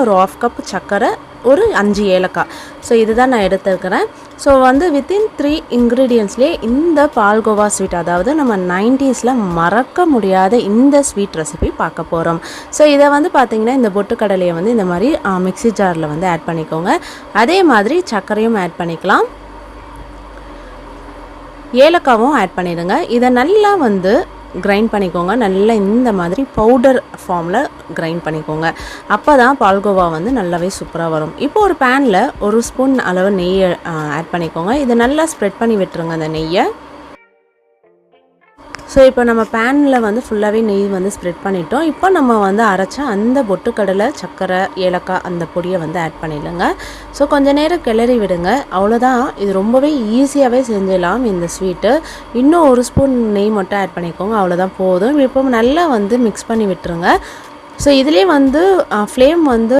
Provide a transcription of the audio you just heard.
ஒரு 1/2 கப் சர்க்கரை, ஒரு 5 ஏலக்காய். ஸோ இதுதான் நான் எடுத்துருக்கிறேன். ஸோ வந்து வித்தின் 3 இன்க்ரீடியன்ட்ஸ்லேயே இந்த பால்கோவா ஸ்வீட், அதாவது நம்ம 90ஸில் மறக்க முடியாத இந்த ஸ்வீட் ரெசிபி பார்க்க போகிறோம். ஸோ இதை வந்து பார்த்திங்கன்னா இந்த பொட்டுக்கடலையை வந்து இந்த மாதிரி மிக்ஸி ஜாரில் வந்து ஆட் பண்ணிக்கோங்க. அதே மாதிரி சர்க்கரையும் ஆட் பண்ணிக்கலாம், ஏலக்காவும் ஆட் பண்ணிடுங்க. இதை நல்லா வந்து கிரைண்ட் பண்ணிக்கோங்க. நல்லா இந்த மாதிரி பவுடர் ஃபார்மில் கிரைண்ட் பண்ணிக்கோங்க. அப்போ தான் பால்கோவா வந்து நல்லாவே சூப்பராக வரும். இப்போ ஒரு பேனில் 1 ஸ்பூன் அளவு நெய்யை ஆட் பண்ணிக்கோங்க. இதை நல்லா ஸ்ப்ரெட் பண்ணி விட்டுருங்க அந்த நெய்யை. ஸோ இப்போ நம்ம பேனில் வந்து ஃபுல்லாகவே நெய் வந்து ஸ்ப்ரெட் பண்ணிட்டோம். இப்போ நம்ம வந்து அரைச்ச அந்த பொட்டுக்கடலை, சர்க்கரை, ஏலக்காய் அந்த பொடியை வந்து ஆட் பண்ணிடுங்க. ஸோ கொஞ்சம் நேரம் கிளறி விடுங்க. அவ்வளோதான், இது ரொம்பவே ஈஸியாகவே செஞ்சிடலாம் இந்த ஸ்வீட்டு. இன்னும் 1 ஸ்பூன் நெய் மட்டும் ஆட் பண்ணிக்கோங்க, அவ்வளோதான் போதும். இப்போ நல்லா வந்து மிக்ஸ் பண்ணி விட்டுருங்க. ஸோ இதுலேயே வந்து ஃப்ளேம் வந்து